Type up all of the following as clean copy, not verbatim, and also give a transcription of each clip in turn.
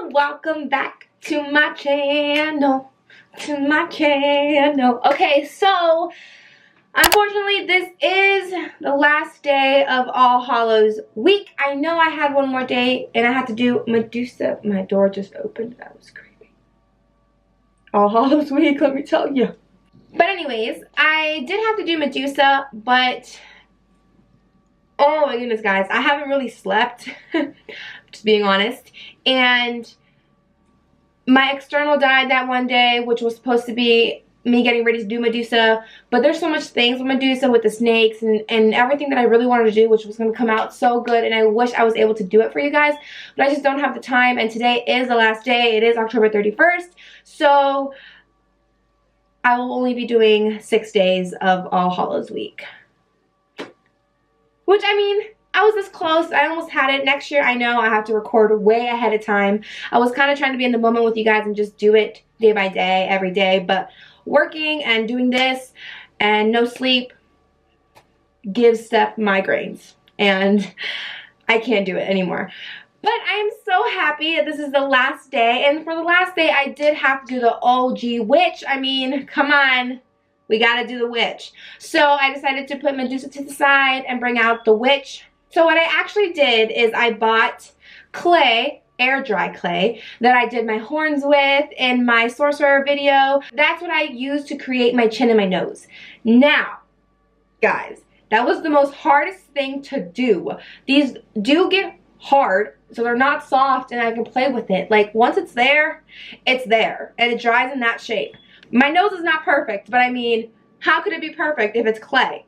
welcome back to my channel, Okay, so unfortunately this is the last day of All Hallows week. I know I had one more day and I had to do Medusa. My door just opened. That was creepy. All Hallows week, let me tell you. But anyways, I did have to do Medusa, but oh my goodness, guys, I haven't really slept, just being honest. And my external died that one day, which was supposed to be me getting ready to do Medusa. But there's so much things with Medusa, with the snakes and everything that I really wanted to do, which was going to come out so good. And I wish I was able to do it for you guys, but I just don't have the time. And today is the last day. It is October 31st. So I will only be doing 6 days of All Hallows week. Which, I mean, I was this close. I almost had it. Next year, I know I have to record way ahead of time. I was kind of trying to be in the moment with you guys and just do it day by day, every day. But working and doing this and no sleep gives Steph migraines. And I can't do it anymore. But I'm so happy that this is the last day. And for the last day, I did have to do the OG witch. I mean, come on. We gotta do the witch. So I decided to put Medusa to the side and bring out the witch. So what I actually did is I bought clay, air dry clay, that I did my horns with in my sorcerer video. That's what I used to create my chin and my nose. Now, guys, that was the most hardest thing to do. These do get hard, so they're not soft and I can play with it. Like, once it's there, and it dries in that shape. My nose is not perfect, but I mean, how could it be perfect if it's clay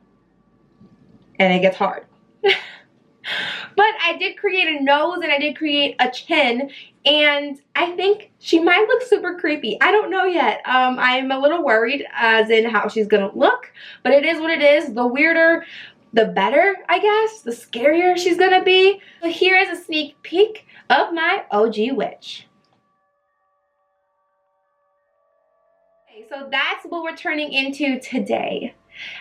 and it gets hard? But I did create a nose and I did create a chin, and I think she might look super creepy. I don't know yet. I'm a little worried as in how she's gonna look, but it is what it is. The weirder, the better, I guess. The scarier she's gonna be. So here is a sneak peek of my OG witch. So that's what we're turning into today.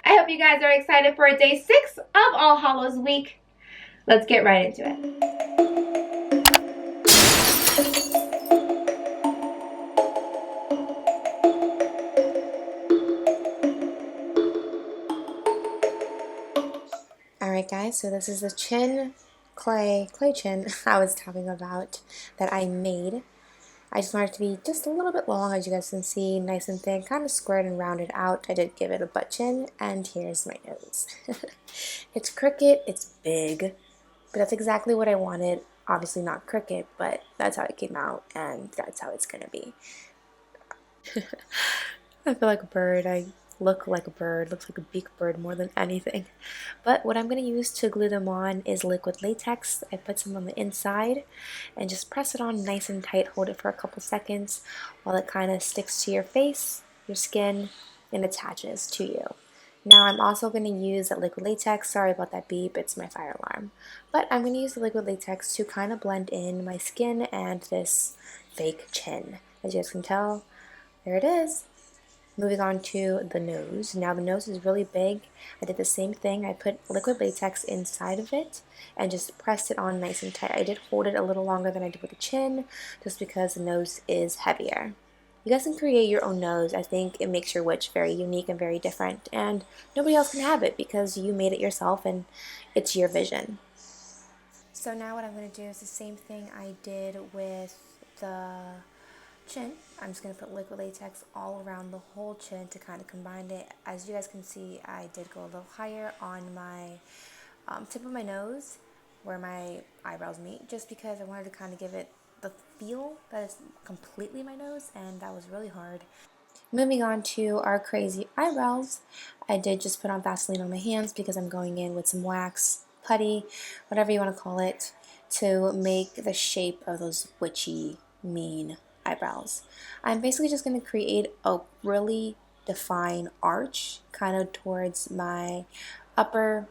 I hope you guys are excited for day 6 of All Hallows week. Let's get right into it. Alright guys, so this is the chin, clay chin I was talking about that I made. I just wanted it to be just a little bit long, as you guys can see, nice and thin, kind of squared and rounded out. I did give it a butt chin, and here's my nose. It's crooked, it's big, but that's exactly what I wanted. Obviously not crooked, but that's how it came out, and that's how it's gonna be. I feel like a bird. I look like a bird. Looks like a beak bird more than anything. But what I'm going to use to glue them on is liquid latex. I put some on the inside and just press it on nice and tight. Hold it for a couple seconds while it kind of sticks to your face, your skin, and attaches to you. Now I'm also going to use that liquid latex. Sorry about that beep, it's my fire alarm. But I'm going to use the liquid latex to kind of blend in my skin and this fake chin. As you guys can tell, there it is. Moving on to the nose. Now the nose is really big. I did the same thing. I put liquid latex inside of it and just pressed it on nice and tight. I did hold it a little longer than I did with the chin, just because the nose is heavier. You guys can create your own nose. I think it makes your witch very unique and very different, and nobody else can have it because you made it yourself and it's your vision. So now what I'm going to do is the same thing I did with the chin. I'm just going to put liquid latex all around the whole chin to kind of combine it. As you guys can see, I did go a little higher on my tip of my nose where my eyebrows meet, just because I wanted to kind of give it the feel that it's completely my nose, and that was really hard. Moving on to our crazy eyebrows, I did just put on Vaseline on my hands because I'm going in with some wax, putty, whatever you want to call it, to make the shape of those witchy, mean eyebrows. I'm basically just going to create a really defined arch kind of towards my upper,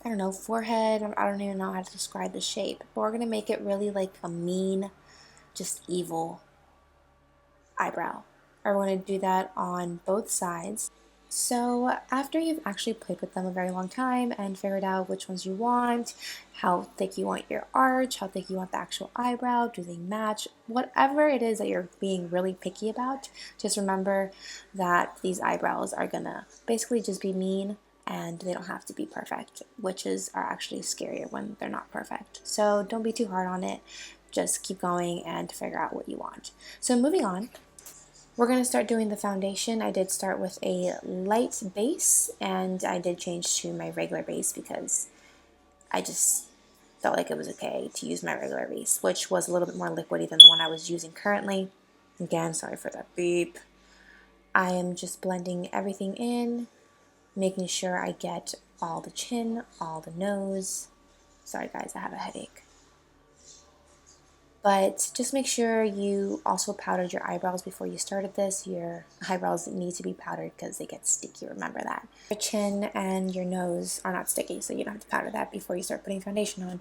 I don't know, forehead. I don't even know how to describe the shape, but we're going to make it really like a mean, just evil eyebrow. I want to do that on both sides. So after you've actually played with them a very long time and figured out which ones you want, how thick you want your arch, how thick you want the actual eyebrow, do they match, whatever it is that you're being really picky about, just remember that these eyebrows are gonna basically just be mean and they don't have to be perfect. Witches are actually scarier when they're not perfect. So don't be too hard on it. Just keep going and figure out what you want. So moving on, we're going to start doing the foundation. I did start with a light base and I did change to my regular base because I just felt like it was okay to use my regular base, which was a little bit more liquidy than the one I was using currently. Again, sorry for that beep. I am just blending everything in, making sure I get all the chin, all the nose. Sorry guys, I have a headache. But just make sure you also powdered your eyebrows before you started this. Your eyebrows need to be powdered because they get sticky, remember that. Your chin and your nose are not sticky, so you don't have to powder that before you start putting foundation on.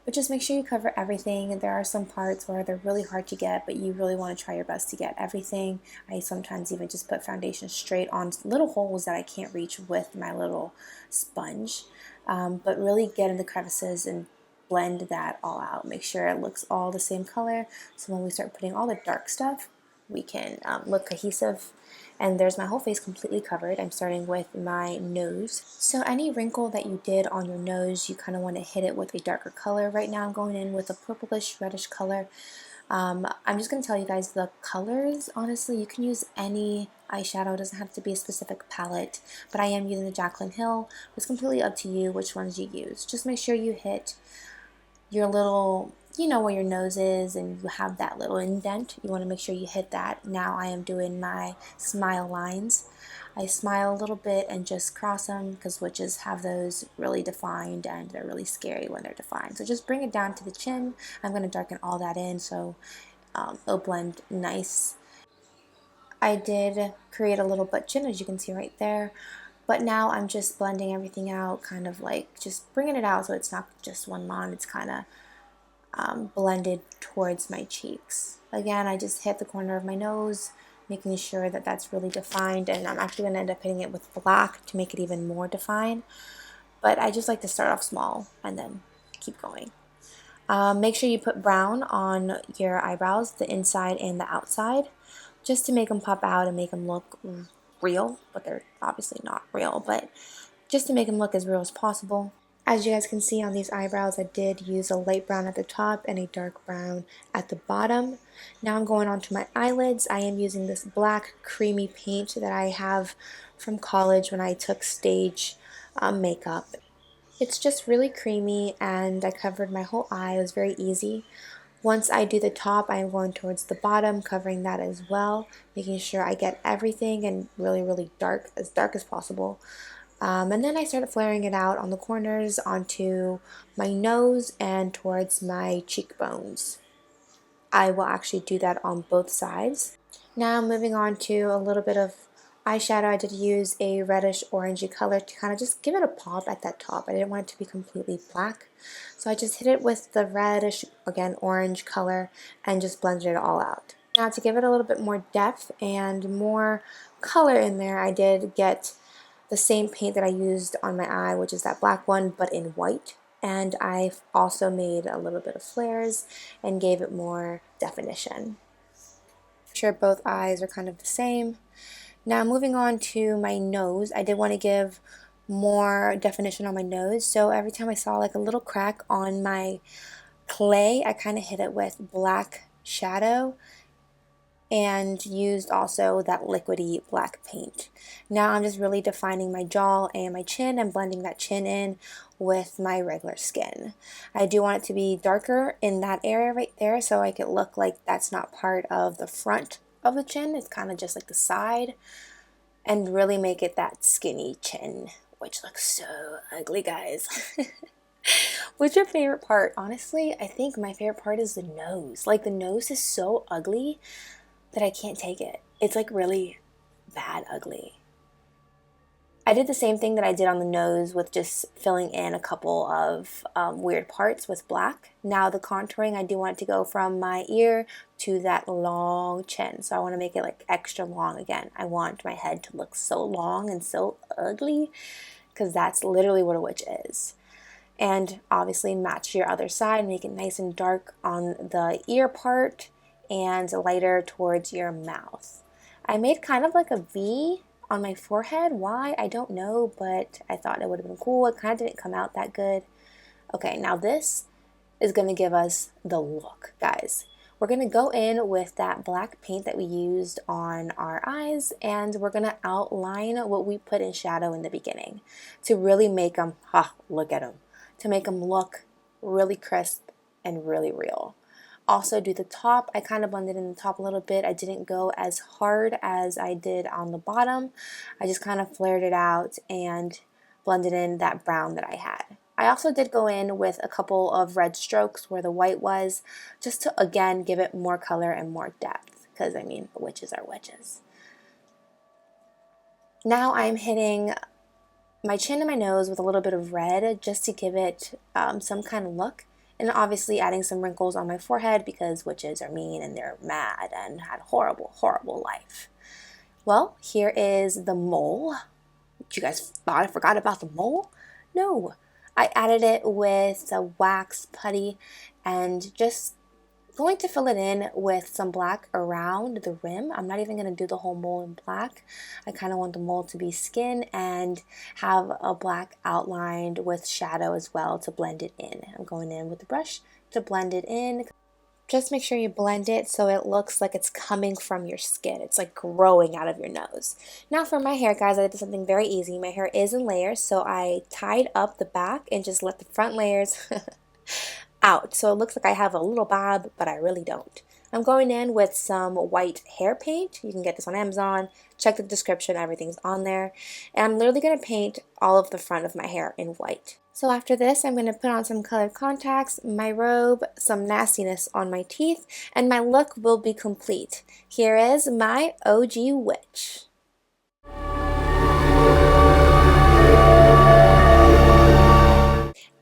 But just make sure you cover everything. There are some parts where they're really hard to get, but you really want to try your best to get everything. I sometimes even just put foundation straight on little holes that I can't reach with my little sponge. But really get in the crevices and blend that all out. Make sure it looks all the same color, so when we start putting all the dark stuff, we can look cohesive. And there's my whole face completely covered. I'm starting with my nose. So any wrinkle that you did on your nose, you kind of want to hit it with a darker color. Right now I'm going in with a purplish reddish color. I'm just going to tell you guys the colors. Honestly, you can use any eyeshadow. It doesn't have to be a specific palette, but I am using the Jaclyn Hill. It's completely up to you which ones you use. Just make sure you hit your little, you know where your nose is and you have that little indent. You want to make sure you hit that. Now I am doing my smile lines. I smile a little bit and just cross them because witches have those really defined and they're really scary when they're defined. So just bring it down to the chin. I'm going to darken all that in so it'll blend nice. I did create a little butt chin, as you can see right there. But now I'm just blending everything out, kind of like just bringing it out so it's not just one line, it's kind of blended towards my cheeks. Again, I just hit the corner of my nose, making sure that that's really defined, and I'm actually going to end up hitting it with black to make it even more defined. But I just like to start off small and then keep going. Make sure you put brown on your eyebrows, the inside and the outside, just to make them pop out and make them look real, but they're obviously not real, but just to make them look as real as possible. As you guys can see on these eyebrows, I did use a light brown at the top and a dark brown at the bottom. Now I'm going on to my eyelids. I am using this black creamy paint that I have from college when I took stage makeup. It's just really creamy and I covered my whole eye. It was very easy. Once I do the top, I am going towards the bottom, covering that as well, making sure I get everything and really dark as possible. And then I started flaring it out on the corners onto my nose and towards my cheekbones. I will actually do that on both sides. Now moving on to a little bit of eyeshadow. I did use a reddish orangey color to kind of just give it a pop at that top. I didn't want it to be completely black. So I just hit it with the reddish, again, orange color and just blended it all out. Now to give it a little bit more depth and more color in there, I did get the same paint that I used on my eye, which is that black one, but in white. And I also made a little bit of flares and gave it more definition. Sure, both eyes are kind of the same. Now moving on to my nose, I did want to give more definition on my nose. So every time I saw like a little crack on my clay, I kind of hit it with black shadow and used also that liquidy black paint. Now I'm just really defining my jaw and my chin and blending that chin in with my regular skin. I do want it to be darker in that area right there so I could look like that's not part of the front of the chin. It's kind of just like the side, and really make it that skinny chin, which looks so ugly, guys. What's your favorite part? Honestly, I think my favorite part is the nose. Like the nose is so ugly that I can't take it. It's like really bad ugly. I did the same thing that I did on the nose with just filling in a couple of weird parts with black. Now the contouring, I do want it to go from my ear to that long chin. So I want to make it like extra long again. I want my head to look so long and so ugly because that's literally what a witch is. And obviously match your other side, make it nice and dark on the ear part and lighter towards your mouth. I made kind of like a V on my forehead. Why? I don't know, but I thought it would have been cool. It kind of didn't come out that good. Okay, now this is going to give us the look, guys. We're going to go in with that black paint that we used on our eyes, and we're going to outline what we put in shadow in the beginning to really make them, look at them, to make them look really crisp and really real. Also do the top. I kind of blended in the top a little bit. I didn't go as hard as I did on the bottom. I just kind of flared it out and blended in that brown that I had. I also did go in with a couple of red strokes where the white was, just to again give it more color and more depth, because I mean, witches are witches. Now I'm hitting my chin and my nose with a little bit of red just to give it some kind of look. And obviously adding some wrinkles on my forehead because witches are mean and they're mad and had a horrible, horrible life. Well, here is the mole. You guys thought I forgot about the mole? No. I added it with the wax putty and just going to fill it in with some black around the rim. I'm not even going to do the whole mole in black. I kind of want the mole to be skin and have a black outlined with shadow as well to blend it in. I'm going in with the brush to blend it in. Just make sure you blend it so it looks like it's coming from your skin. It's like growing out of your nose. Now for my hair, guys, I did something very easy. My hair is in layers, so I tied up the back and just let the front layers out. So it looks like I have a little bob, but I really don't. I'm going in with some white hair paint. You can get this on Amazon. Check the description, everything's on there. And I'm literally going to paint all of the front of my hair in white. So after this, I'm going to put on some colored contacts, my robe, some nastiness on my teeth, and my look will be complete. Here is my OG witch.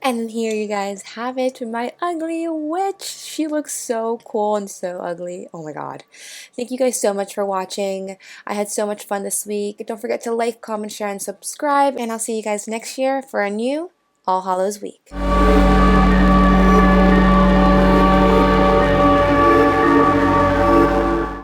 And here you guys have it, my ugly witch. She looks so cool and so ugly. Oh my god. Thank you guys so much for watching. I had so much fun this week. Don't forget to like, comment, share, and subscribe. And I'll see you guys next year for a new All Hallows week.